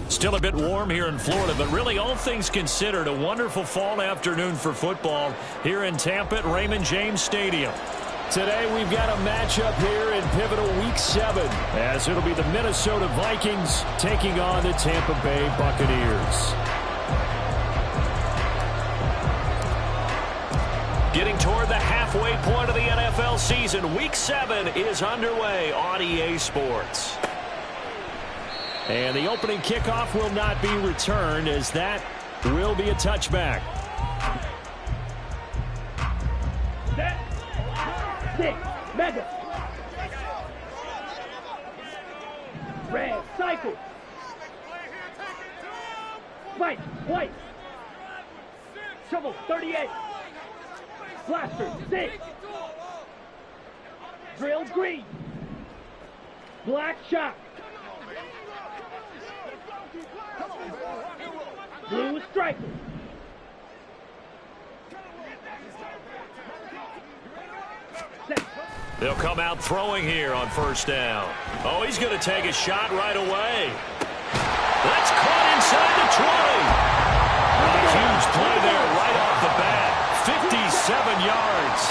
Still a bit warm here in Florida, but really all things considered, a wonderful fall afternoon for football here in Tampa at Raymond James Stadium. Today we've got a matchup here in pivotal Week 7, as it'll be the Minnesota Vikings taking on the Tampa Bay Buccaneers. Getting toward the halfway point of the NFL season, Week 7 is underway on EA Sports. And the opening kickoff will not be returned, as that will be a touchback. Set. Six. Mega. Red. Cycle. White. White. Shovel. 38. Blaster. 6. Drill. Green. Black shot. Blue striker. They'll come out throwing here on first down. Oh, he's going to take a shot right away. That's caught inside the 20. A huge play there right off the bat. 57 yards.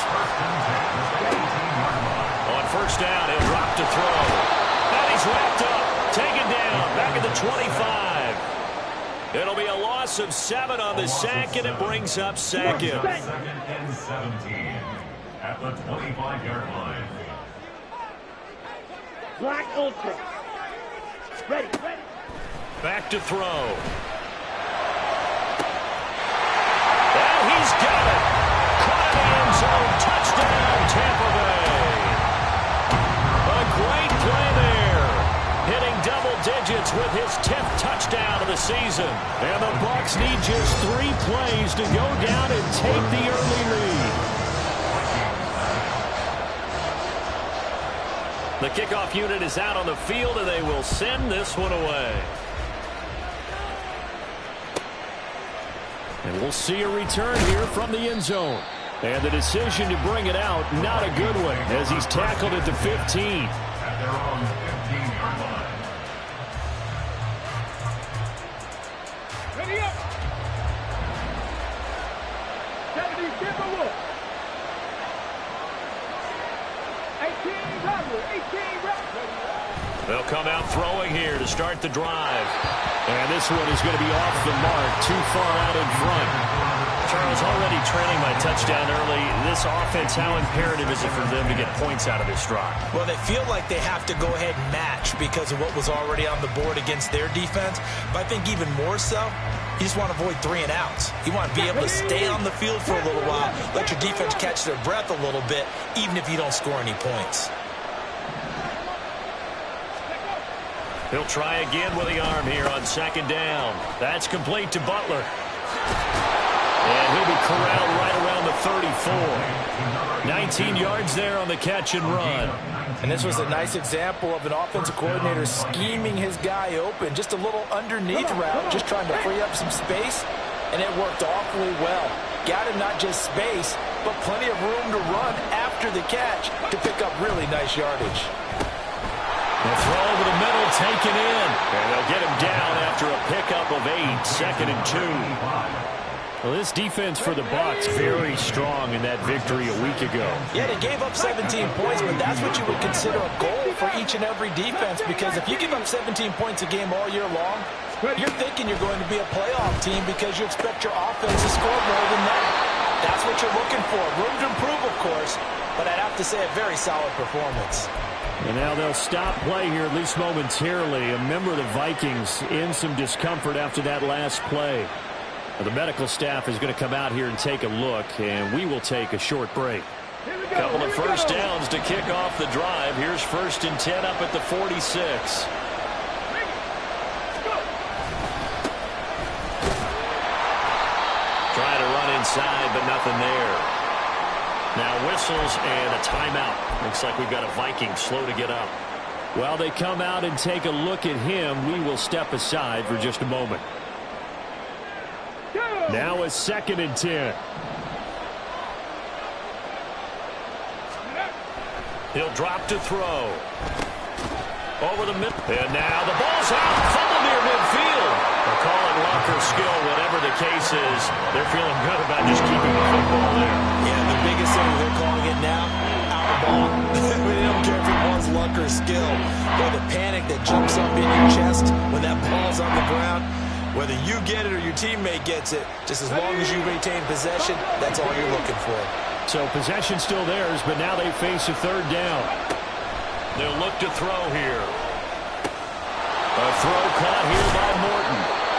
On first down, he'll drop to throw. And he's wrapped up. Taken down. Back at the 25. It'll be a loss of 7 on the sack, and it brings up second. Second and 17 at the 25-yard line. Black Ultra. Ready. Back to throw. And he's got it. Caught in the end zone. Touchdown, Tampa Bay. A great play there. Hitting double digits with his 10th touchdown of the season. And the Bucs need just 3 plays to go down and take the early lead. The kickoff unit is out on the field, and they will send this one away. And we'll see a return here from the end zone. And the decision to bring it out, not a good one, as he's tackled at the 15. At their own 15-yard line. Ready up. 70 Timberwolves. 18 Rebel. 18 Rebel. They'll come out throwing here to start the drive. And this one is going to be off the mark, too far out in front. Charles, already trailing by touchdown early. This offense, how imperative is it for them to get points out of this drive? Well, they feel like they have to go ahead and match because of what was already on the board against their defense. But I think even more so, you just want to avoid 3 and outs. You want to be able to stay on the field for a little while, let your defense catch their breath a little bit, even if you don't score any points. He'll try again with the arm here on second down. That's complete to Butler. And he'll be corralled right around the 34. 19 yards there on the catch and run. And this was a nice example of an offensive coordinator scheming his guy open. Just a little underneath route, just trying to free up some space. And it worked awfully well. Got him not just space, but plenty of room to run after the catch to pick up really nice yardage. The throw over the middle, taken in. And they'll get him down after a pickup of 8, second and 2. Well, this defense for the Bucs very strong in that victory a week ago. Yeah, they gave up 17 points, but that's what you would consider a goal for each and every defense, because if you give up 17 points a game all year long, you're thinking you're going to be a playoff team because you expect your offense to score more than that. That's what you're looking for. Room to improve, of course, but I'd have to say a very solid performance. And now they'll stop play here, at least momentarily. A member of the Vikings in some discomfort after that last play. The medical staff is going to come out here and take a look, and we will take a short break. Couple of first downs to kick off the drive. Here's 1st and 10 up at the 46. Trying to run inside, but nothing there. Now whistles and a timeout. Looks like we've got a Viking slow to get up. While they come out and take a look at him, we will step aside for just a moment. Now a 2nd and 10. He'll drop to throw. Over the middle. And now the ball's out. Fumble near midfield. Call it luck or skill, whatever the case is. They're feeling good about just keeping the football there. Yeah, the biggest thing they're calling it now, out of ball. They don't care if it was luck or skill. But the panic that jumps up in your chest when that ball's on the ground, whether you get it or your teammate gets it, just as long as you retain possession, that's all you're looking for. So possession still theirs, but now they face a third down. They'll look to throw here. A throw caught here by Morton.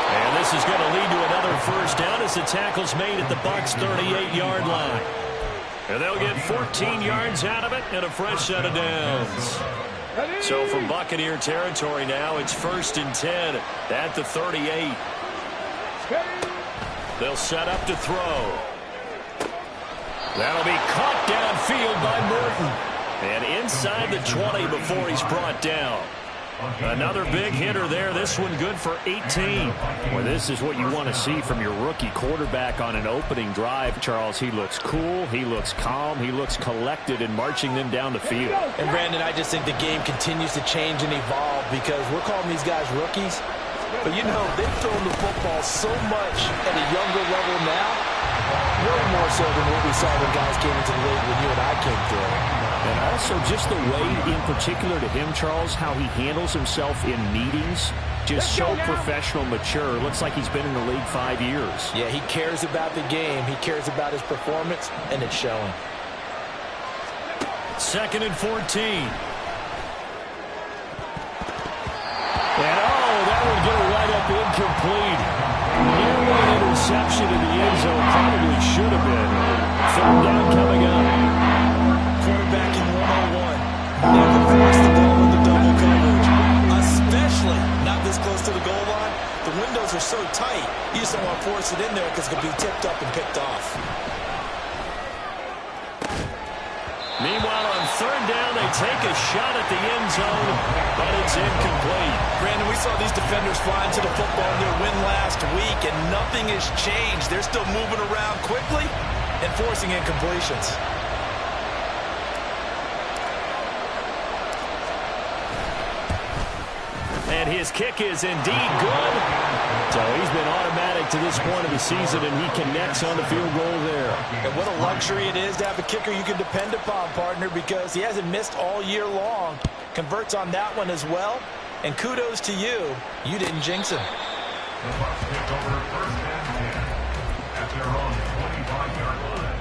And this is going to lead to another first down as the tackle's made at the Bucs' 38-yard line. And they'll get 14 yards out of it and a fresh set of downs. So from Buccaneer territory now, it's 1st and 10 at the 38. They'll set up to throw. That'll be caught downfield by Morton. And inside the 20 before he's brought down. Another big hitter there. This one good for 18. Well, this is what you want to see from your rookie quarterback on an opening drive, Charles. He looks cool. He looks calm. He looks collected in marching them down the field. And, Brandon, I just think the game continues to change and evolve because we're calling these guys rookies. But, you know, they've thrown the football so much at a younger level now, way more so than what we saw when guys came into the league when you and I came through. And also just the way, in particular to him, Charles, how he handles himself in meetings. Just so professional, mature. Looks like he's been in the league 5 years. Yeah, he cares about the game. He cares about his performance, and it's showing. 2nd and 14. And, that would get it right up incomplete. Nearly an interception in the end zone. Probably should have been. 3rd down coming up. Quarterback in 101. Never force the ball into double coverage, especially not this close to the goal line. The windows are so tight, you just don't want to force it in there because it could be tipped up and picked off. Meanwhile, on 3rd down, they take a shot at the end zone, but it's incomplete. Brandon, we saw these defenders flying to the football in their win last week, and nothing has changed. They're still moving around quickly and forcing incompletions. And his kick is indeed good. So he's been automatic to this point of the season, and he connects on the field goal there. And what a luxury it is to have a kicker you can depend upon, partner, because he hasn't missed all year long. Converts on that one as well. And kudos to you. You didn't jinx him. The Bucs take over 1st and 10 at their own 25-yard line.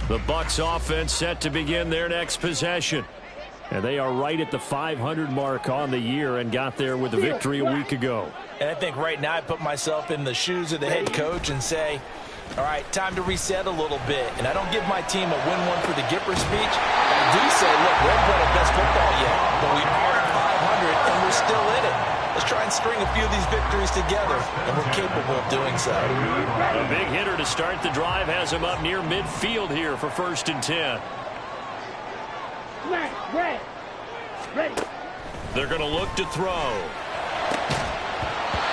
The Bucs offense set to begin their next possession. And they are right at the 500 mark on the year and got there with a victory a week ago. And I think right now I put myself in the shoes of the head coach and say, all right, time to reset a little bit. And I don't give my team a win one for the Gipper speech. I do say, look, we haven't played our best football yet, but we are at 500 and we're still in it. Let's try and string a few of these victories together, and we're capable of doing so. A big hitter to start the drive has him up near midfield here for 1st and 10. Ready. They're going to look to throw.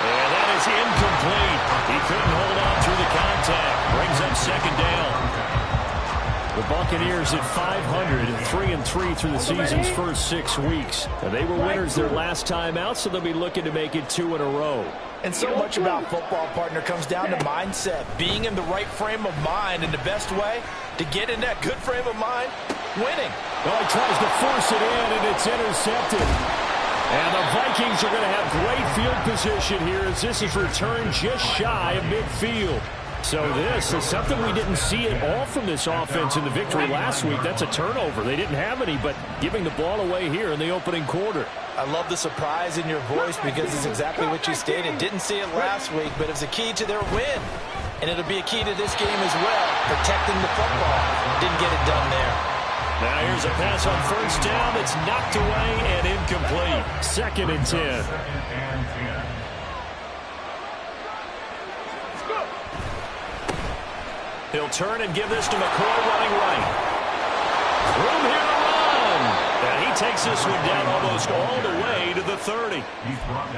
And that is incomplete. He couldn't hold on through the contact. Brings up 2nd down. The Buccaneers at 500 and 3-3 through the season's first 6 weeks. They were winners their last time out, so they'll be looking to make it 2 in a row. And so much about football, partner, comes down to mindset. Being in the right frame of mind, and the best way to get in that good frame of mind, winning. Well, he tries to force it in, and it's intercepted. And the Vikings are going to have great field position here as this is returned just shy of midfield. So this is something we didn't see at all from this offense in the victory last week. That's a turnover. They didn't have any, but giving the ball away here in the opening quarter. I love the surprise in your voice because it's exactly what you stated. Didn't see it last week, but it was a key to their win. And it'll be a key to this game as well, protecting the football. Didn't get it done there. Now here's a pass on 1st down that's knocked away and incomplete. 2nd and 10. He'll turn and give this to McCoy running right. Room here to run. And he he takes this one down almost all the way to the 30.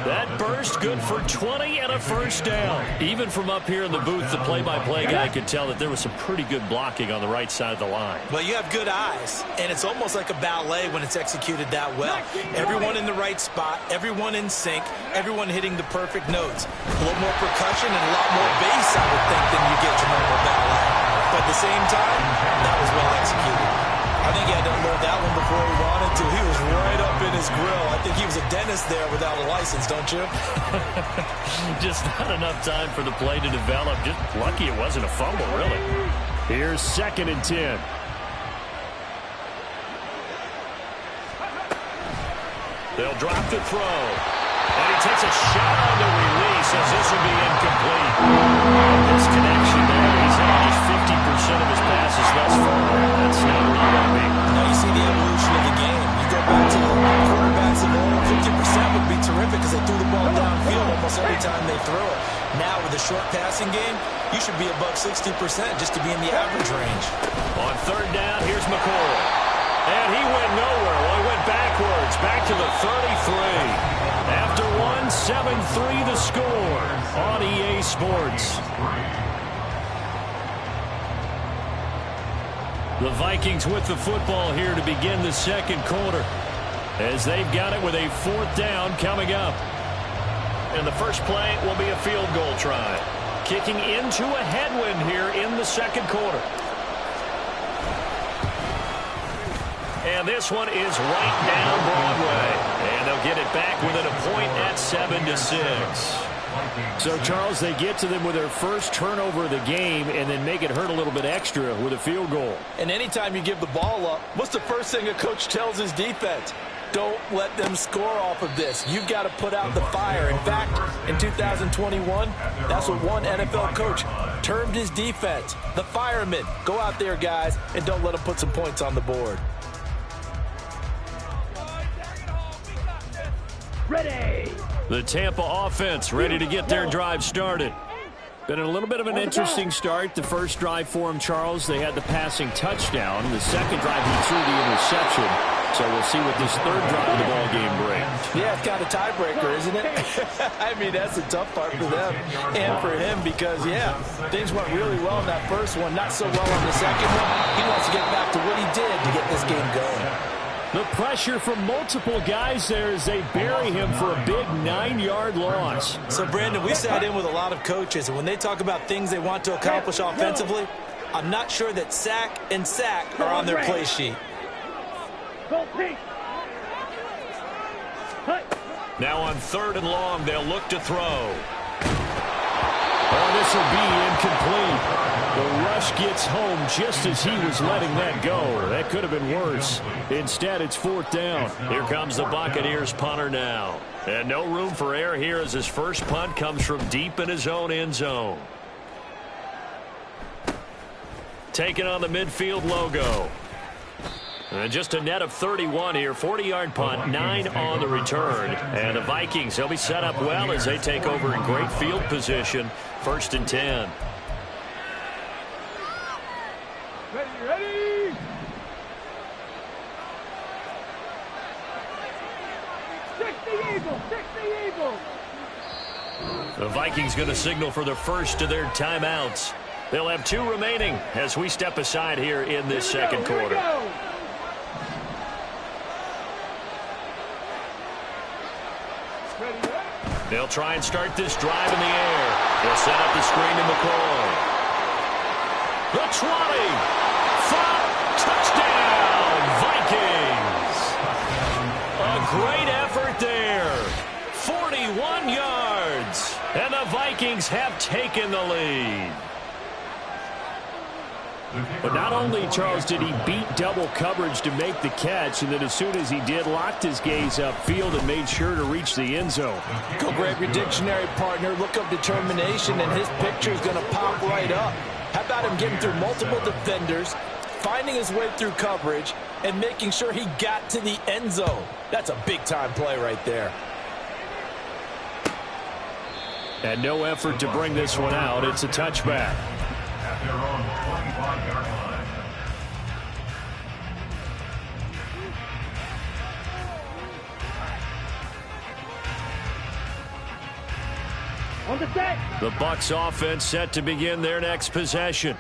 That burst good for 20 and a first down. Even from up here in the booth, the play-by-play guy could tell that there was some pretty good blocking on the right side of the line. Well, you have good eyes, and it's almost like a ballet when it's executed that well. Everyone in the right spot, everyone in sync, everyone hitting the perfect notes. A little more percussion and a lot more bass, I would think, than you get your normal ballet. But at the same time, that was well executed. I think he had to unload that one before he wanted to. He was right up in his grill. I think he was a dentist there without a license, don't you? Just not enough time for the play to develop. Just lucky it wasn't a fumble, really. Here's 2nd and 10. They'll drop the throw. And he takes a shot on the release as this will be incomplete. This connection there, he's had just 50% of his passes thus far. That's not where you want to be. Now you see the evolution of the game. You go back to the quarterbacks of old, 50% would be terrific because they threw the ball downfield almost every time they threw it. Now with the short passing game, you should be above 60% just to be in the average range. On 3rd down, here's McCoy. And he went nowhere. Well, he went backwards, back to the 33. After 7-3 the score on EA Sports. The Vikings with the football here to begin the 2nd quarter, as they've got it with a 4th down coming up. And the first play will be a field goal try. Kicking into a headwind here in the 2nd quarter. And this one is right down Broadway. And they'll get it back within a point at 7-6. So, Charles, they get to them with their first turnover of the game and then make it hurt a little bit extra with a field goal. And anytime you give the ball up, what's the first thing a coach tells his defense? Don't let them score off of this. You've got to put out the fire. In fact, in 2021, that's what one NFL coach termed his defense. The firemen. Go out there, guys, and don't let them put some points on the board. Ready. The Tampa offense ready to get their drive started. Been a little bit of an interesting start. The first drive for him, Charles, they had the passing touchdown. The second drive, he threw the interception. So we'll see what this third drive of the ball game brings. Yeah, it's kind of a tiebreaker, isn't it? I mean, that's the tough part for them and for him because, yeah, things went really well in that first one, not so well on the second one. He wants to get back to what he did to get this game going. The pressure from multiple guys there as they bury him for a big 9-yard loss. So, Brandon, we sat in with a lot of coaches, and when they talk about things they want to accomplish offensively, I'm not sure that sack and sack are on their play sheet. Now on 3rd and long, they'll look to throw. Oh, this will be incomplete. The rush gets home just as he was letting that go. That could have been worse. Instead, it's 4th down. Here comes the Buccaneers punter now. And no room for error here as his first punt comes from deep in his own end zone. Taking on the midfield logo. And just a net of 31 here. 40-yard punt, 9 on the return. And the Vikings, they'll be set up well as they take over in great field position. 1st and 10. Ready. Stick the eagle. Stick the eagle. The Vikings going to signal for the first of their timeouts. They'll have 2 remaining as we step aside here in this 2nd quarter. They'll try and start this drive in the air. They'll set up the screen to McCoy. The 20. 5. Touchdown, Vikings. A great effort there. 41 yards. And the Vikings have taken the lead. But not only, Charles, did he beat double coverage to make the catch, and then as soon as he did, locked his gaze upfield and made sure to reach the end zone. Go grab your dictionary, partner. Look up determination, and his picture is going to pop right up. How about him getting through multiple defenders, finding his way through coverage, and making sure he got to the end zone? That's a big-time play right there. And no effort to bring this one out. It's a touchback. At their own 25-yard line. 1 On the set. The Bucs offense set to begin their next possession.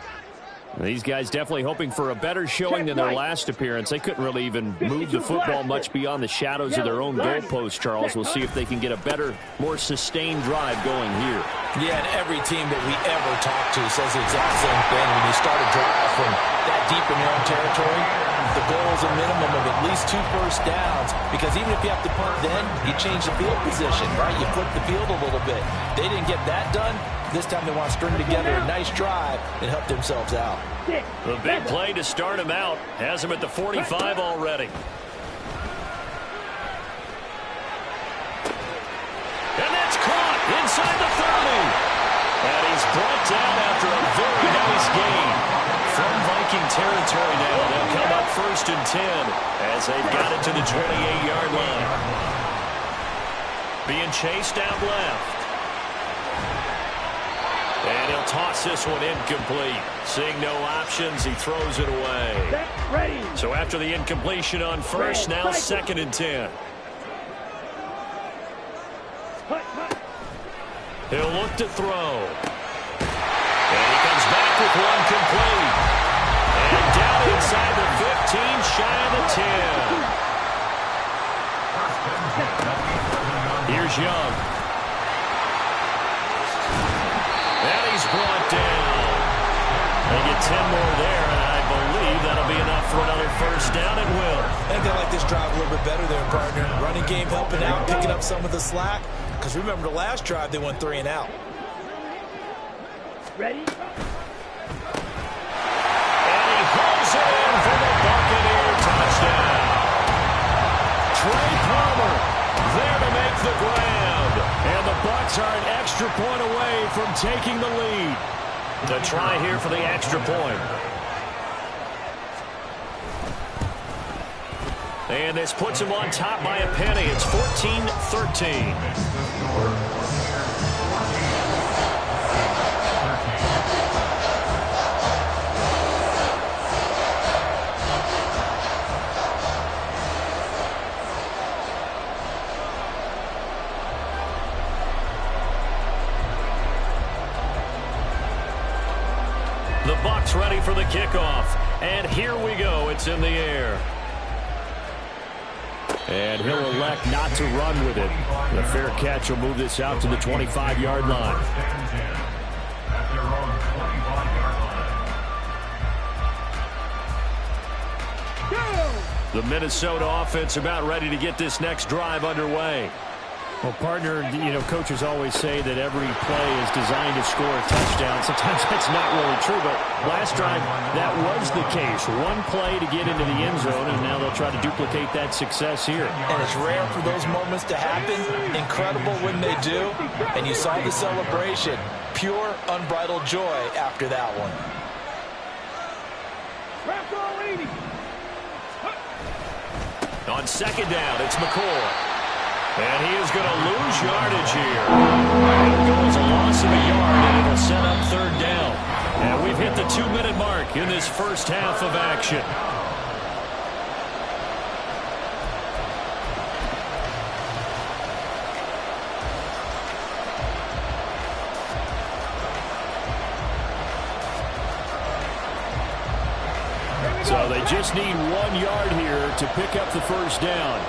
These guys definitely hoping for a better showing than their last appearance. They couldn't really even move the football much beyond the shadows of their own goalpost, Charles. We'll see if they can get a better, more sustained drive going here. Yeah, and every team that we ever talk to says the exact same thing. When you start a drive from that deep in your own territory, the goal is a minimum of at least 2 first downs, because even if you have to punt then, you change the field position, right? You flip the field a little bit. They didn't get that done. This time they want to string together a nice drive and help themselves out. The big play to start him out has him at the 45 already. And that's caught inside the 30. And he's brought down after a very nice gain. From Viking territory now, they'll come up 1st and 10 as they've got it to the 28-yard line. Being chased out left. And he'll toss this one incomplete. Seeing no options, he throws it away. Ready. So after the incompletion on first, now 2nd and 10. He'll look to throw. And he comes back with one complete. And down inside the 15, shy of the 10. Here's Young. And he's brought down. They get 10 more there, and I believe that'll be enough for another first down. It will. I think they like this drive a little bit better there, partner. Running game helping out, picking up some of the slack. Because remember, the last drive, they went 3 and out. Ready. And he hooks it in for the Buccaneer touchdown. Trey Palmer there to make the grab. And the Bucs are an extra point away from taking the lead. The try here for the extra point. And this puts him on top by a penny. It's 14-13. The Bucs ready for the kickoff. And here we go. It's in the air. And he'll elect not to run with it. The fair catch will move this out to the 25-yard line. The Minnesota offense about ready to get this next drive underway. Well, partner, coaches always say that every play is designed to score a touchdown. Sometimes that's not really true, but last drive, that was the case. One play to get into the end zone, and now they'll try to duplicate that success here. And it's rare for those moments to happen. Incredible when they do. And you saw the celebration. Pure, unbridled joy after that one. On 2nd down, it's McCoy. And he is going to lose yardage here. It goes a loss of a yard, and it'll set up 3rd down. And we've hit the 2-minute mark in this first half of action. So they just need 1 yard here to pick up the first down.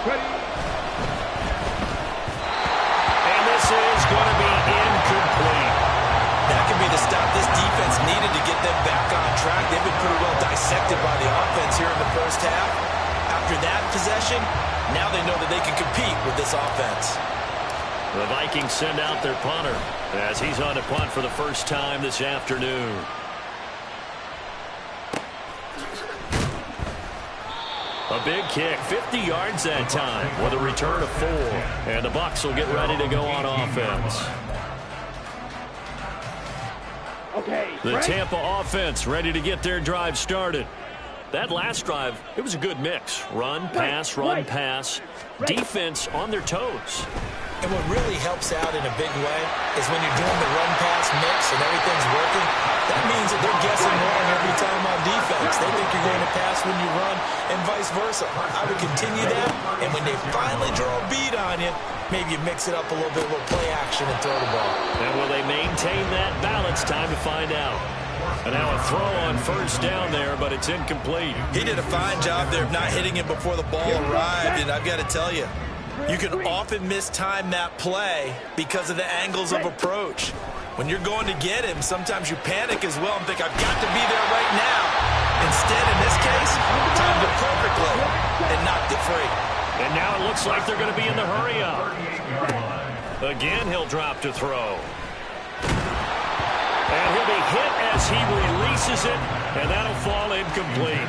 And this is going to be incomplete. That could be the stop this defense needed to get them back on track. They've been pretty well dissected by the offense here in the first half. After that possession, now they know that they can compete with this offense. The Vikings send out their punter as he's on to punt for the first time this afternoon. A big kick, 50 yards that time with a return of 4. And the Bucs will get ready to go on offense. The Tampa offense ready to get their drive started. That last drive, it was a good mix. Run, pass, run, pass. Defense on their toes. And what really helps out in a big way is when you're doing the run-pass mix and everything's working, that means that they're guessing wrong every time on defense. They think you're you're going to pass when you run, and vice versa. I would continue that, and when they finally draw a beat on you, maybe you mix it up a little bit, a little play action, and throw the ball. And will they maintain that balance? Time to find out. And now a throw on first down there, but it's incomplete. He did a fine job there of not hitting him before the ball arrived, and I've got to tell you, you can often mistime that play because of the angles of approach. When you're going to get him, sometimes you panic as well and think, I've got to be there right now. Instead, in this case, timed it perfectly and knocked it free. And now it looks like they're going to be in the hurry-up. Again, he'll drop to throw. And he'll be hit as he releases it, and that'll fall incomplete.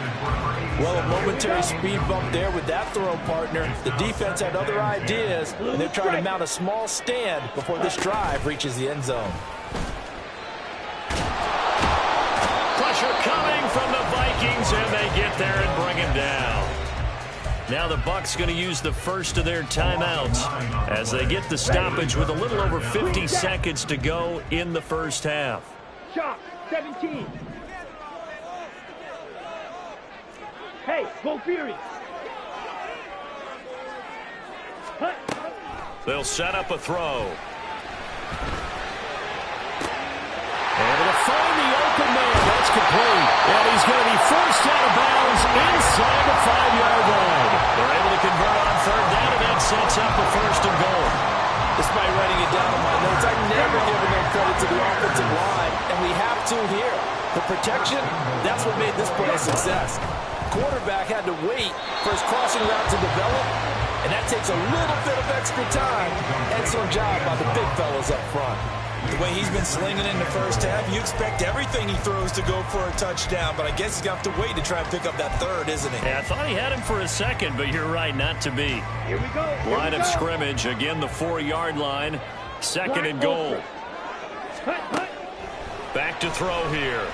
Well, a momentary speed bump there with that throw, partner. The defense had other ideas, and they're trying to mount a small stand before this drive reaches the end zone. Pressure coming from the Vikings, and they get there and bring him down. Now the Bucs going to use the first of their timeouts as they get the stoppage with a little over 50 seconds to go in the first half. Shot, 17. Hey, go Fury. Hunt. They'll set up a throw. Able to find the open man. That's complete. And he's going to be forced out of bounds inside the 5-yard line. They're able to convert on third down, and that sets up the first and goal. Despite writing it down on my notes, I've never given them credit to the offensive line, and we have to here. The protection, that's what made this play a success. Quarterback had to wait for his crossing route to develop, and that takes a little bit of extra time. Excellent job by the big fellas up front. The way he's been slinging in the first half, you expect everything he throws to go for a touchdown, but I guess he's going to have to wait to try and pick up that third, isn't he? Yeah, I thought he had him for a second, but you're right, not to be. Here we go. Line of scrimmage, again the 4-yard line, second and goal. Hunt, hunt. Back to throw here.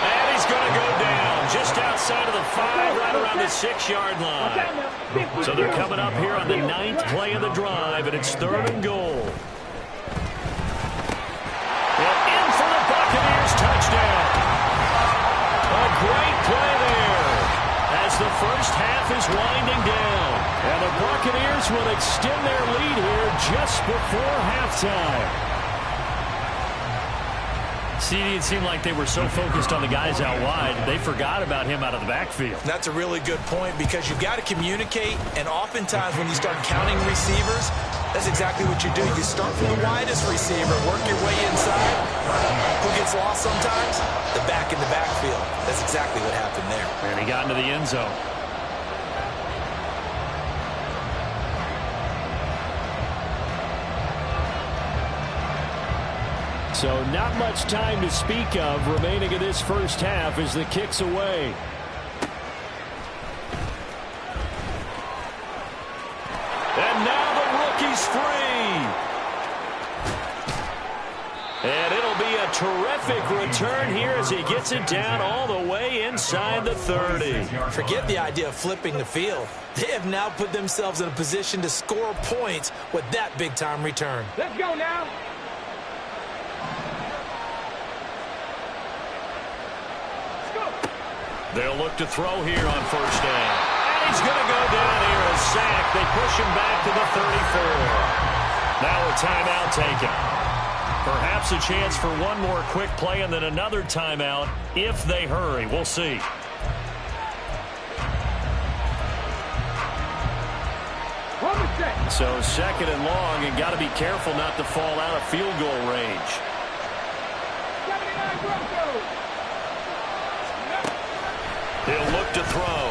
And he's going to go down just outside of the 5, right around the 6-yard line. So they're coming up here on the 9th play of the drive, and it's third and goal. And in for the Buccaneers, touchdown. A great play there as the first half is winding down. And the Buccaneers will extend their lead here just before halftime. See, it seemed like they were so focused on the guys out wide, they forgot about him out of the backfield. That's a really good point because you've got to communicate, and oftentimes when you start counting receivers, that's exactly what you do. You start from the widest receiver, work your way inside. Who gets lost sometimes? The back in the backfield. That's exactly what happened there. And he got into the end zone. So not much time to speak of remaining in this first half as the kick's away. And now the rookie's free. And it'll be a terrific return here as he gets it down all the way inside the 30. Forget the idea of flipping the field. They have now put themselves in a position to score points with that big-time return. Let's go now. They'll look to throw here on first down. And he's going to go down here, a sack. They push him back to the 34. Now a timeout taken. Perhaps a chance for one more quick play and then another timeout if they hurry. We'll see. So second and long, and got to be careful not to fall out of field goal range. 79 Broncos. He'll look to throw.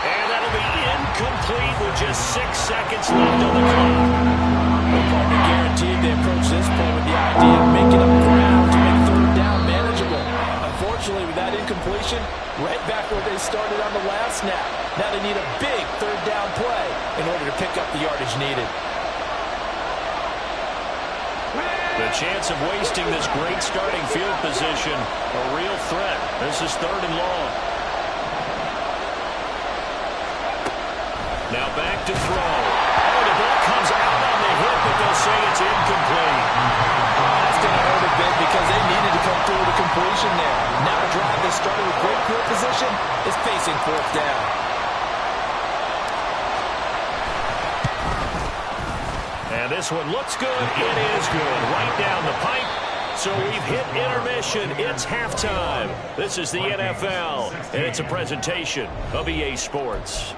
And that'll be incomplete with just 6 seconds left on the clock. Probably guaranteed they approach this play with the idea of making up ground to make third down manageable. Unfortunately, with that incompletion, right back where they started on the last snap. Now they need a big third down play in order to pick up the yardage needed. The chance of wasting this great starting field position, a real threat. This is third and long. Now back to throw. Oh, the ball comes out on the hit, but they'll say it's incomplete. That's going to hurt a bit because they needed to come through with a completion there. Now to drive that started with great field position is facing fourth down. And this one looks good. It is good. Right down the pipe. So we've hit intermission. It's halftime. This is the NFL, and it's a presentation of EA Sports.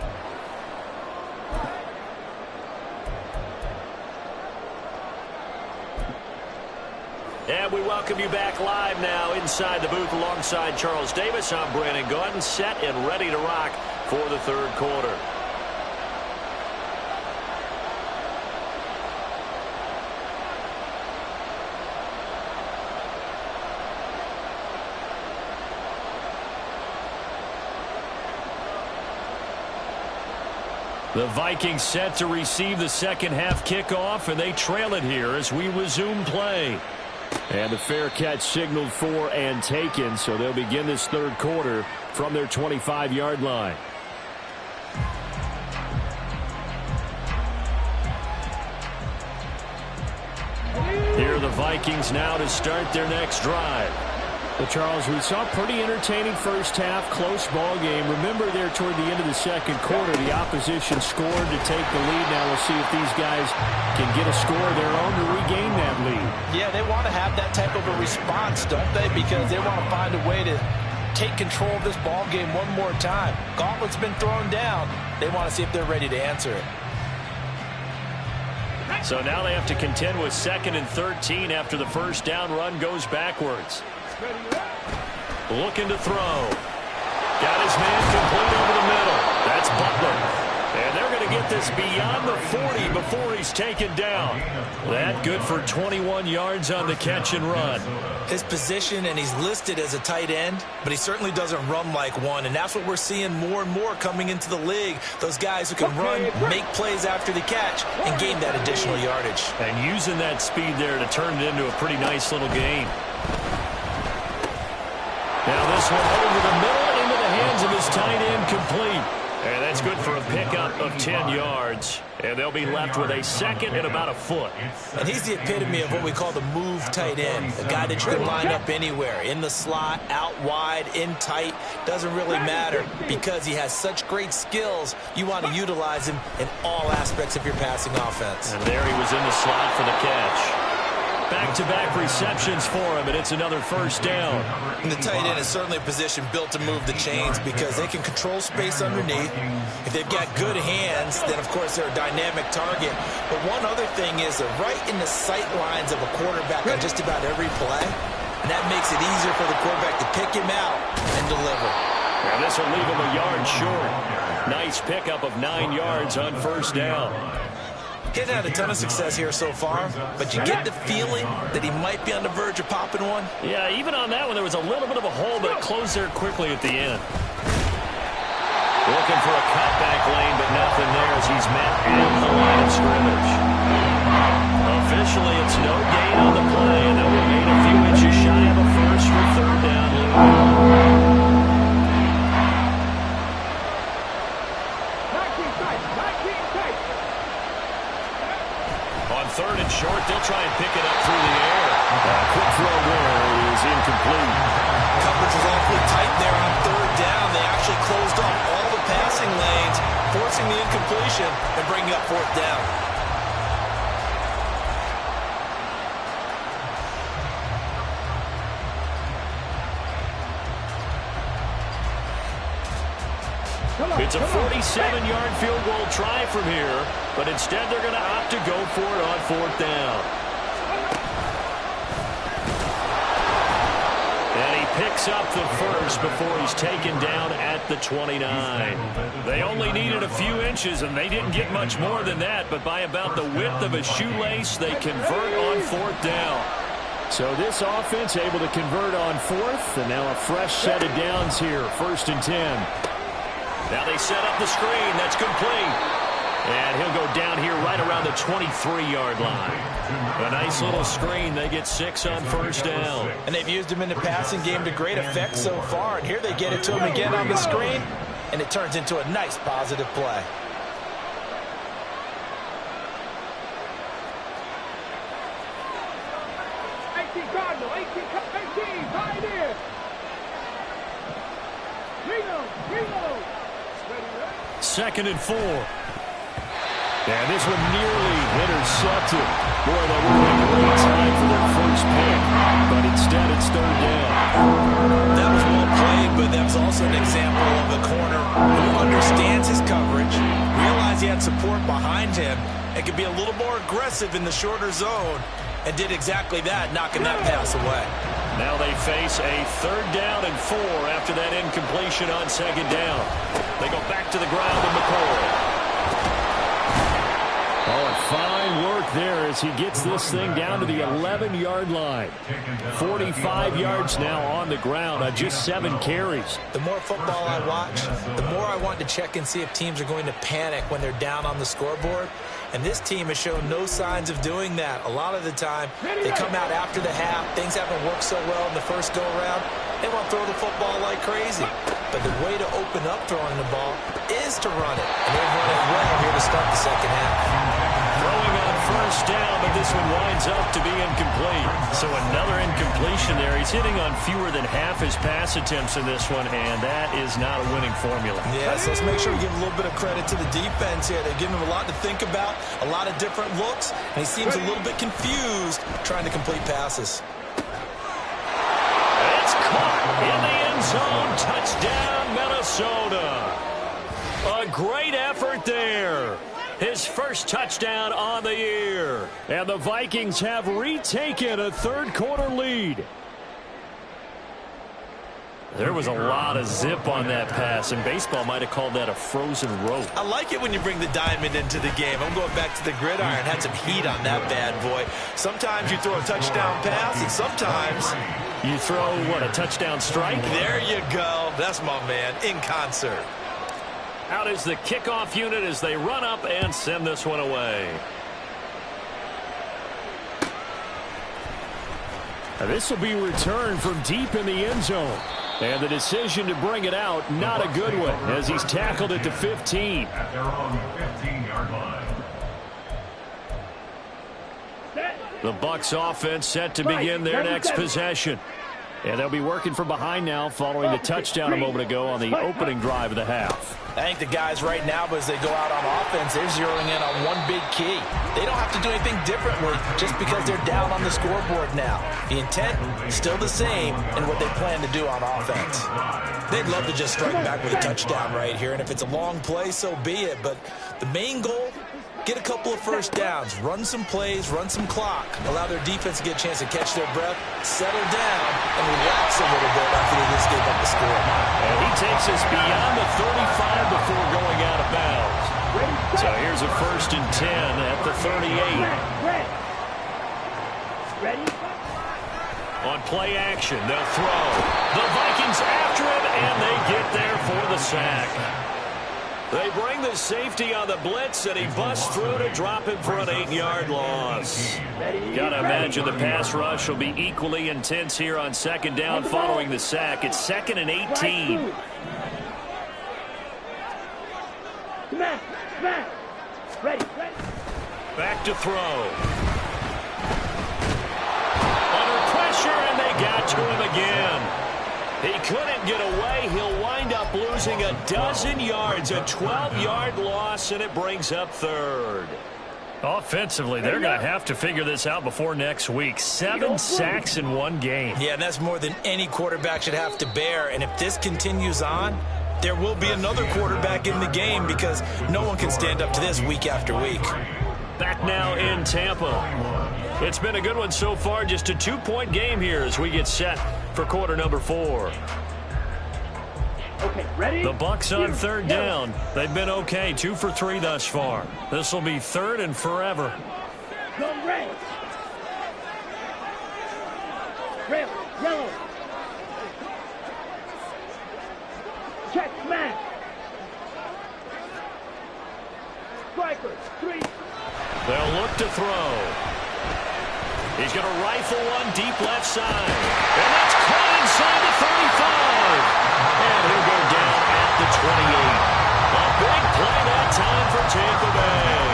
And we welcome you back live now inside the booth alongside Charles Davis. I'm Brandon Gaudin, set and ready to rock for the third quarter. The Vikings set to receive the second half kickoff, and they trail it here as we resume play. And the fair catch signaled for and taken, so they'll begin this third quarter from their 25-yard line. Here are the Vikings now to start their next drive. Well, Charles, we saw a pretty entertaining first half, close ball game. Remember there toward the end of the second quarter, the opposition scored to take the lead. Now we'll see if these guys can get a score of their own to regain that lead. Yeah, they want to have that type of a response, don't they? Because they want to find a way to take control of this ball game one more time. Gauntlet's been thrown down. They want to see if they're ready to answer it. So now they have to contend with 2nd and 13 after the first down run goes backwards. Looking to throw. Got his man complete over the middle. That's Butler. And they're going to get this beyond the 40 before he's taken down. That good for 21 yards on the catch and run. His position, and he's listed as a tight end, but he certainly doesn't run like one, and that's what we're seeing more and more coming into the league. Those guys who can run, make plays after the catch, and gain that additional yardage. And using that speed there to turn it into a pretty nice little gain. Now this one over the middle into the hands of his tight end, complete. And that's good for a pickup of 10 yards. And they'll be left with a second and about a foot. And he's the epitome of what we call the move tight end. A guy that you can line up anywhere. In the slot, out wide, in tight. Doesn't really matter because he has such great skills. You want to utilize him in all aspects of your passing offense. And there he was in the slot for the catch. Back-to-back receptions for him, and it's another first down. And the tight end is certainly a position built to move the chains because they can control space underneath. If they've got good hands, then, of course, they're a dynamic target. But one other thing is they're right in the sight lines of a quarterback on just about every play. And that makes it easier for the quarterback to pick him out and deliver. And this will leave him a yard short. Nice pickup of 9 yards on first down. He hasn't had a ton of success here so far, but you get the feeling that he might be on the verge of popping one. Yeah, even on that one, there was a little bit of a hole, but it closed there quickly at the end. Looking for a cutback lane, but nothing there as he's met at the line of scrimmage. Officially, it's no gain on the play, and they'll remain a few inches shy of a first for third down. Third and short, they'll try and pick it up through the air. Quick throw there is incomplete. Coverage is awfully tight there on third down. They actually closed off all the passing lanes, forcing the incompletion and bringing up fourth down. It's a 47-yard field goal try from here, but instead they're going to opt to go for it on fourth down. And he picks up the first before he's taken down at the 29. They only needed a few inches, and they didn't get much more than that, but by about the width of a shoelace, they convert on fourth down. So this offense able to convert on fourth, and now a fresh set of downs here, 1st and 10. Now they set up the screen. That's complete. And he'll go down here right around the 23-yard line. A nice little screen. They get 6 on first down. And they've used him in the passing game to great effect so far. And here they get it to him again on the screen. And it turns into a nice positive play. 2nd and 4. And this one nearly intercepted. Boy, that would have been a great time for their first pick. But instead, it's 3rd down. That was well played, but that was also an example of a corner who understands his coverage, realized he had support behind him, and could be a little more aggressive in the shorter zone, and did exactly that, knocking that pass away. Now they face a 3rd down and 4 after that incompletion on 2nd down. They go back to the ground with McCoy. Oh, and fine work there as he gets this thing down to the 11-yard line. 45 yards now on the ground on just 7 carries. The more football I watch, the more I want to check and see if teams are going to panic when they're down on the scoreboard. And this team has shown no signs of doing that. A lot of the time, they come out after the half. Things haven't worked so well in the first go-around. They want to throw the football like crazy. But the way to open up throwing the ball is to run it. And they've run it well here to start the second half. Throwing on 1st down, but this one winds up to be incomplete. So another incompletion there. He's hitting on fewer than half his pass attempts in this one, and that is not a winning formula. Yes, let's make sure we give a little bit of credit to the defense here. They're giving him a lot to think about, a lot of different looks, and he seems a little bit confused trying to complete passes. It's caught in the end zone. Touchdown, Minnesota. A great effort there. His first touchdown on the year. And the Vikings have retaken a 3rd quarter lead. There was a lot of zip on that pass, and baseball might have called that a frozen rope. I like it when you bring the diamond into the game. I'm going back to the gridiron. Had some heat on that bad boy. Sometimes you throw a touchdown pass, and sometimes you throw, what, a touchdown strike? There you go. That's my man, in concert. Out is the kickoff unit as they run up and send this one away. Now this will be returned from deep in the end zone. And the decision to bring it out, not a good one, as he's tackled at the 15. At their own 15-yard line. The Bucs offense set to begin their next possession. And they'll be working from behind now following the touchdown a moment ago on the opening drive of the half. I think the guys right now, as they go out on offense, they're zeroing in on one big key. They don't have to do anything differently just because they're down on the scoreboard now. The intent is still the same in what they plan to do on offense. They'd love to just strike back with a touchdown right here, and if it's a long play, so be it. But the main goal, get a couple of first downs, run some plays, run some clock, allow their defense to get a chance to catch their breath, settle down, and relax a little bit after they just gave up the score. And he takes us beyond the 35 before going out of bounds. So here's a 1st and 10 at the 38. Ready? On play action, they'll throw. The Vikings after him, and they get there for the sack. They bring the safety on the blitz, and he busts through to drop him for an 8-yard loss. Gotta imagine the pass rush will be equally intense here on 2nd down following the sack. It's 2nd and 18. Ready. Back to throw. Under pressure, and they got to him again. He couldn't get away. He'll wind up losing a dozen yards, a 12-yard loss, and it brings up 3rd. Offensively, they're going to have to figure this out before next week. 7 sacks in one game. Yeah, and that's more than any quarterback should have to bear. And if this continues on, there will be another quarterback in the game because no one can stand up to this week after week. Back now in Tampa. It's been a good one so far. Just a 2-point game here as we get set for quarter number 4. Okay, ready? The Bucs on 3rd down. They've been okay, 2 for 3 thus far. This will be 3rd and forever. Go red. Red, yellow. Check, smash. Striker, 3. They'll look to throw. He's going to rifle one deep left side. And that's caught inside the 35. And he'll go down at the 28. A big play that time for Tampa Bay.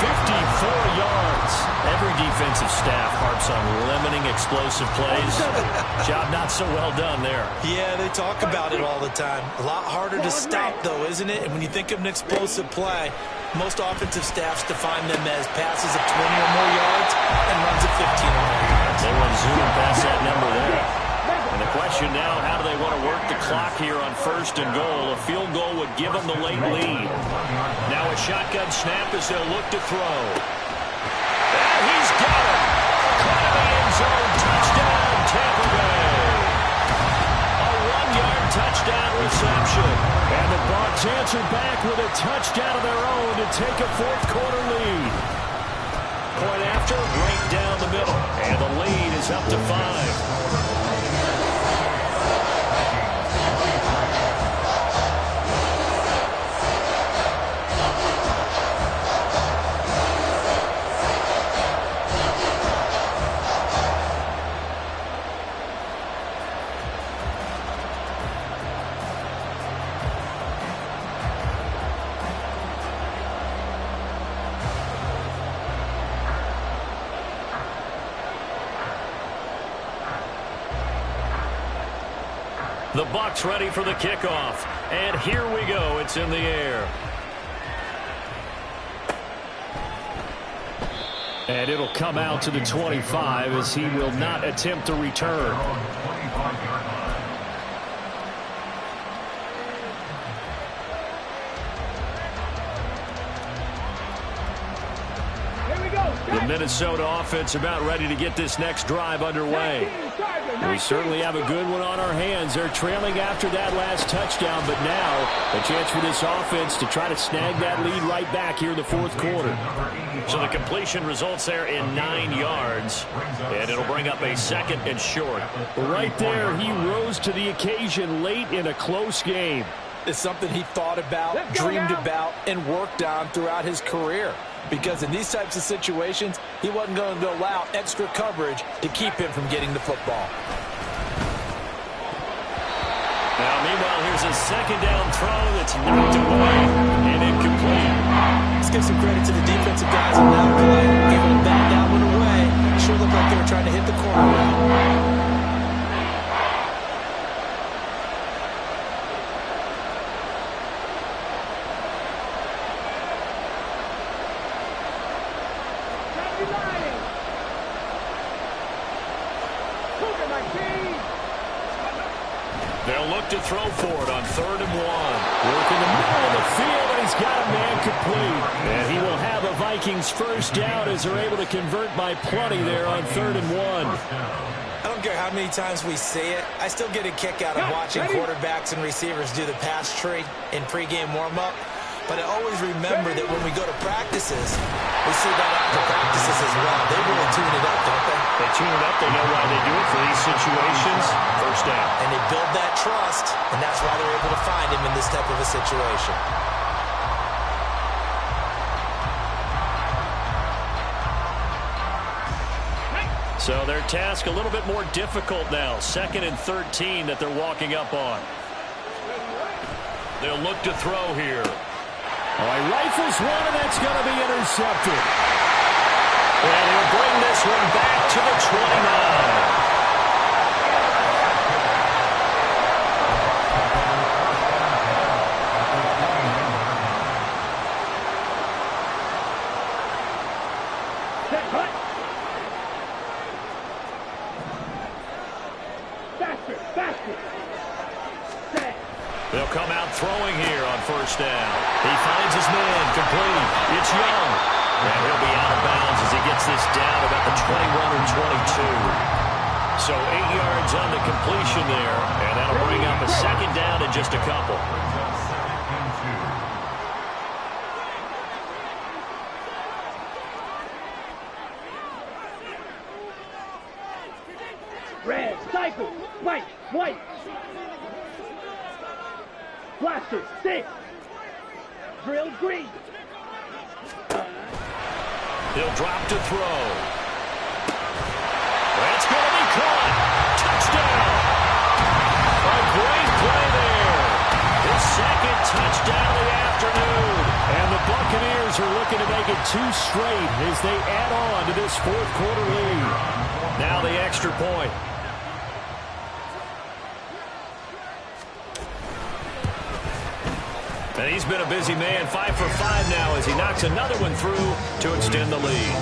54 yards. Every defensive staff harps on limiting explosive plays. Job not so well done there. Yeah, they talk about it all the time. A lot harder to stop, though, isn't it? And when you think of an explosive play, most offensive staffs define them as passes of 20 or more yards and runs of 15 or more yards. They run zooming past that number there. And the question now, how do they want to work the clock here on 1st and goal? A field goal would give them the late lead. Now a shotgun snap as they'll look to throw. And he's got it. Caught in the end zone. Touchdown, Tampa Bay. A 1-yard touchdown reception. And the Bucs answer back with a touchdown of their own to take a 4th quarter lead. Point after, right down the middle. And the lead is up to 5. The Bucs ready for the kickoff. And here we go. It's in the air. And it'll come out to the 25 as he will not attempt to return. The Minnesota offense about ready to get this next drive underway. We certainly have a good one on our hands. They're trailing after that last touchdown, but now a chance for this offense to try to snag that lead right back here in the 4th quarter. So the completion results there in 9 yards, and it'll bring up a 2nd and short. Right there, he rose to the occasion late in a close game. It's something he thought about, dreamed about, and worked on throughout his career. Because in these types of situations, he wasn't going to allow extra coverage to keep him from getting the football. Now, meanwhile, here's a 2nd down throw that's knocked away and incomplete. Let's give some credit to the defensive guys on that play. Able to bat that one away. Sure looked like they were trying to hit the corner route. They'll look to throw for it on 3rd and 1. Work in the middle of the field, and he's got a man complete. And he will have a Vikings first down as they're able to convert by plenty there on 3rd and 1. I don't care how many times we say it, I still get a kick out of watching quarterbacks and receivers do the pass tree in pregame warm-up. But I always remember that when we go to practices, we see that after practices as well. They really tune it up, don't they? They tune it up. They know why they do it for these situations. First down. And they build that trust, and that's why they're able to find him in this type of a situation. So their task a little bit more difficult now. 2nd and 13 that they're walking up on. They'll look to throw here. Oh, he rifles one, and that's going to be intercepted. And he'll bring this one back to the 29. They'll come out throwing here on 1st down. He finds his man, complete. It's Young. And he'll be out of bounds as he gets this down about the 21 or 22. So 8 yards on the completion there. And that'll bring up a 2nd down in just a couple. Red, cycle, white. Blaster, 6. Drill, green. He'll drop to throw. That's going to be caught. Touchdown. A great play there. His 2nd touchdown of the afternoon. And the Buccaneers are looking to make make it 2 straight as they add on to this fourth quarter lead. Now the extra point. And he's been a busy man, 5 for 5 now as he knocks another one through to extend the lead.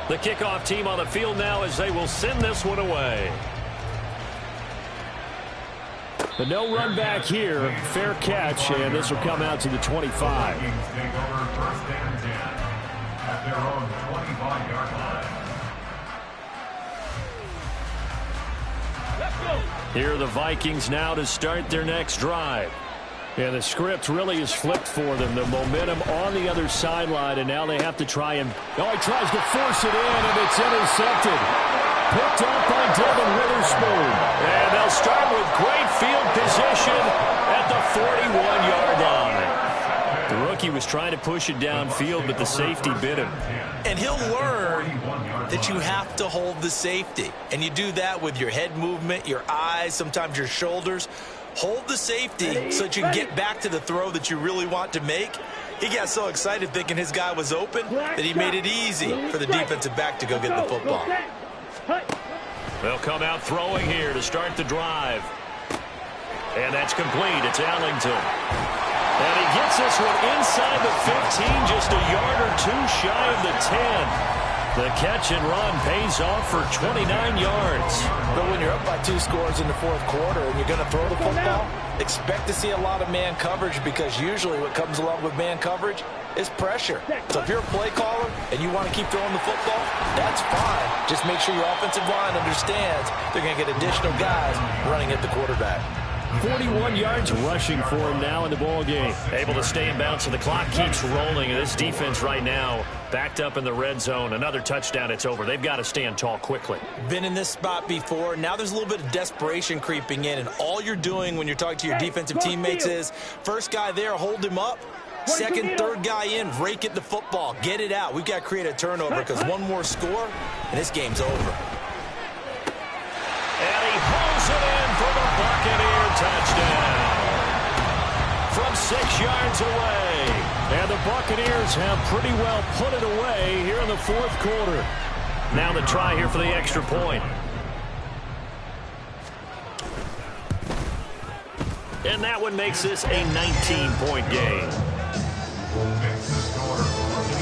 The kickoff team on the field now as they will send this one away. But no run back here. Fair catch, and this will come out to the 25. Vikings take over first and 10 at their own 25-yard line. Here are the Vikings now to start their next drive. And the script really is flipped for them. The momentum on the other sideline, and now they have to try and... Oh, he tries to force it in, and it's intercepted. Picked up by Devin Witherspoon. And they'll start with great field position at the 41-yard line. The rookie was trying to push it downfield, but the safety bit him. And he'll learn that you have to hold the safety. And you do that with your head movement, your eyes, sometimes your shoulders. Hold the safety so that you can get back to the throw that you really want to make. He got so excited thinking his guy was open that he made it easy for the defensive back to go get the football. They'll come out throwing here to start the drive. And that's complete. It's Ellington. And he gets this one inside the 15, just a yard or two shy of the 10. The catch and run pays off for 29 yards. But when you're up by 2 scores in the fourth quarter and you're going to throw the football, expect to see a lot of man coverage, because usually what comes along with man coverage is pressure. So if you're a play caller and you want to keep throwing the football, that's fine. Just make sure your offensive line understands they're going to get additional guys running at the quarterback. 41 yards rushing for him now in the ball game. Able to stay in bounds, so the clock keeps rolling. And this defense right now backed up in the red zone. Another touchdown, it's over. They've got to stand tall quickly. Been in this spot before. Now there's a little bit of desperation creeping in. And all you're doing when you're talking to your defensive teammates is, first guy there, hold him up. Second, third guy in, rake at the football. Get it out. We've got to create a turnover, because one more score, and this game's over. And he pulls it in for the Buccaneer touchdown. From 6 yards away. And the Buccaneers have pretty well put it away here in the fourth quarter. Now the try here for the extra point. And that one makes this a 19-point game. Makes the score 25.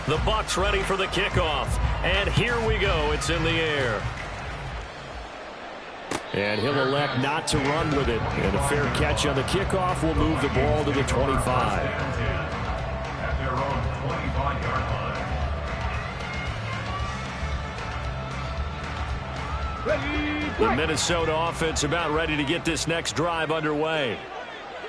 The Bucs ready for the kickoff. And here we go. It's in the air. And he'll elect not to run with it. And a fair catch on the kickoff will move the ball to the 25. At their own 25-yard line. The Minnesota offense about ready to get this next drive underway.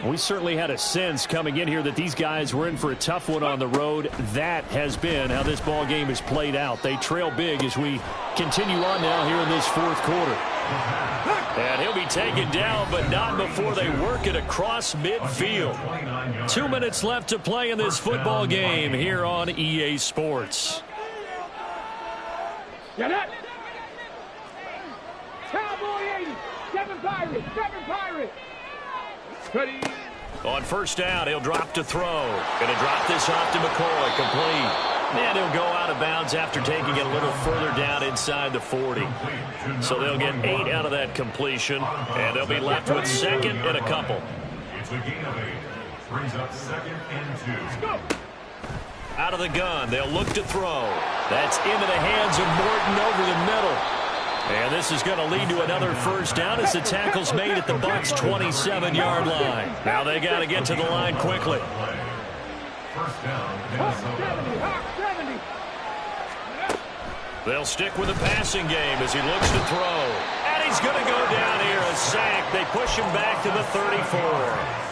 We certainly had a sense coming in here that these guys were in for a tough one on the road. That has been how this ball game has played out. They trail big as we continue on now here in this fourth quarter. And he'll be taken down, but not before they work it across midfield. 2 minutes left to play in this football game here on EA Sports. Get it! Cowboy 80! 7 Pirates! 7 Pirates! Ready? On first down, he'll drop to throw. Going to drop this off to McCoy, complete. And he'll go out of bounds after taking it a little further down inside the 40. So they'll get 8 out of that completion, and they'll be left with second and a couple. It's a gain of 8. Brings up second and 2. Out of the gun, they'll look to throw. That's into the hands of Morton over the middle. And this is going to lead to another first down as the tackle's made at the Bucs' 27-yard line. Now they got to get to the line quickly. First down, Minnesota. They'll stick with the passing game as he looks to throw. And he's going to go down here, a sack. They push him back to the 34.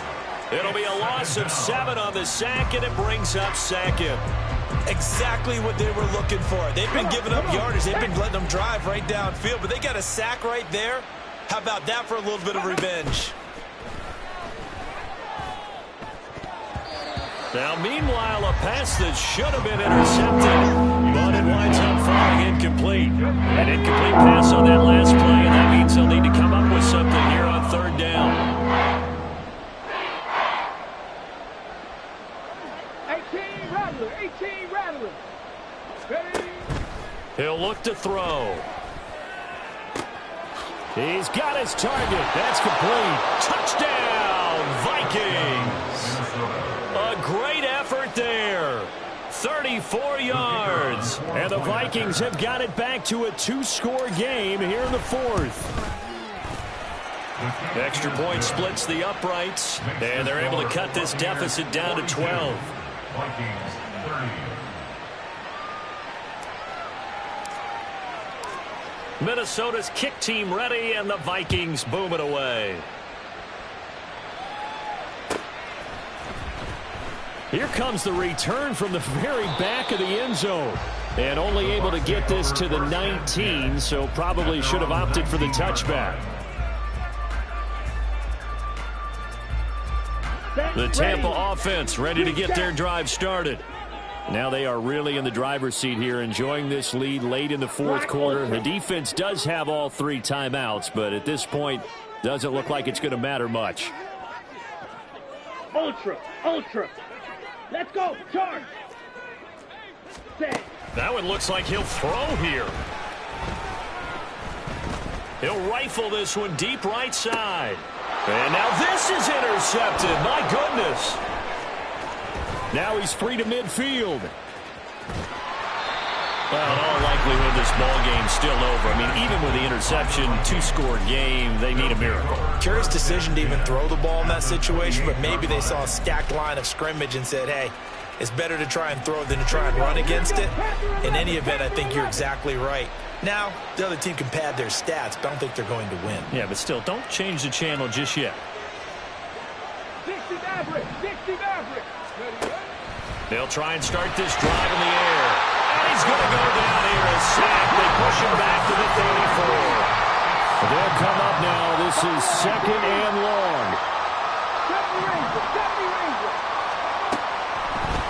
It'll be a loss of 7 on the sack, and it brings up second. Exactly what they were looking for. They've been giving up yardage. They've been letting them drive right downfield, but they got a sack right there. How about that for a little bit of revenge? Now, meanwhile, a pass that should have been intercepted, but it winds up falling incomplete. An incomplete pass on that last play, and that means they'll need to come up with something here on third down. 18 Rattler, 18 Rattler. Ready? He'll look to throw. He's got his target. That's complete. Touchdown, Vikings. A great effort there. 34 yards. And the Vikings have got it back to a 2-score game here in the fourth. Extra point splits the uprights, and they're able to cut this deficit down to 12. Vikings 30. Minnesota's kick team ready, and the Vikings boom it away. Here comes the return from the very back of the end zone. And only able to get this to the 19, so probably should have opted for the touchback. The Tampa offense ready to get their drive started. Now they are really in the driver's seat here, enjoying this lead late in the fourth quarter. The defense does have all 3 timeouts, but at this point, doesn't look like it's going to matter much. Ultra, ultra. Let's go, charge. Set. That one looks like he'll throw here. He'll rifle this one deep right side. And now this is intercepted. My goodness. Now he's free to midfield. Well, in all likelihood, this ball game's still over. I mean, even with the interception, 2-score game, they need a miracle. Curious decision to even throw the ball in that situation, but maybe they saw a stacked line of scrimmage and said, hey, it's better to try and throw than to try and run against it. In any event, I think you're exactly right. Now, the other team can pad their stats, but I don't think they're going to win. Yeah, but still, don't change the channel just yet. 60 Maverick, 60 Maverick. They'll try and start this drive in the air. And he's going to go down here, a sack. They push him back to the 34. They'll come up now. This is second and long.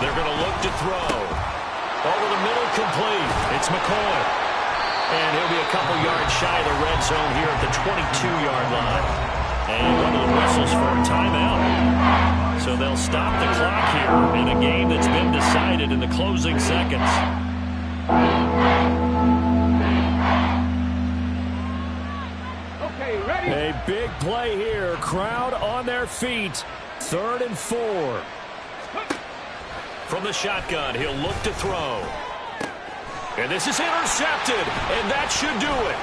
They're going to look to throw. Over the middle, complete. It's McCoy. And he'll be a couple yards shy of the red zone here at the 22-yard line. And one of the whistles for a timeout. So they'll stop the clock here in a game that's been decided in the closing seconds. Okay, ready? A big play here. Crowd on their feet. 3rd and 4. From the shotgun, he'll look to throw. And this is intercepted, and that should do it.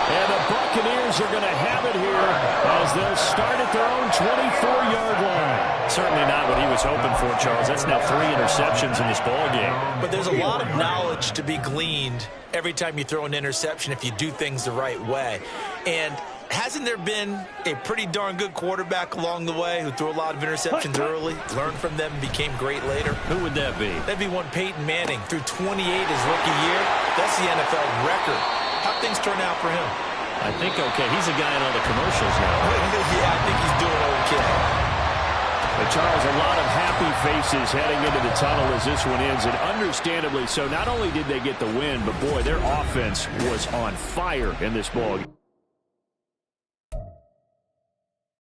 And the Buccaneers are going to have it here as they'll start at their own 24-yard line. Certainly not what he was hoping for, Charles. That's now 3 interceptions in this ball game. But there's a lot of knowledge to be gleaned every time you throw an interception if you do things the right way. And hasn't there been a pretty darn good quarterback along the way who threw a lot of interceptions early, learned from them, and became great later? Who would that be? That'd be one Peyton Manning. Threw 28 his rookie year. That's the NFL record. How'd things turn out for him? I think okay. He's a guy in all the commercials now. Yeah, I think he's doing okay. But Charles, a lot of happy faces heading into the tunnel as this one ends, and understandably so. Not only did they get the win, but boy, their offense was on fire in this ball game.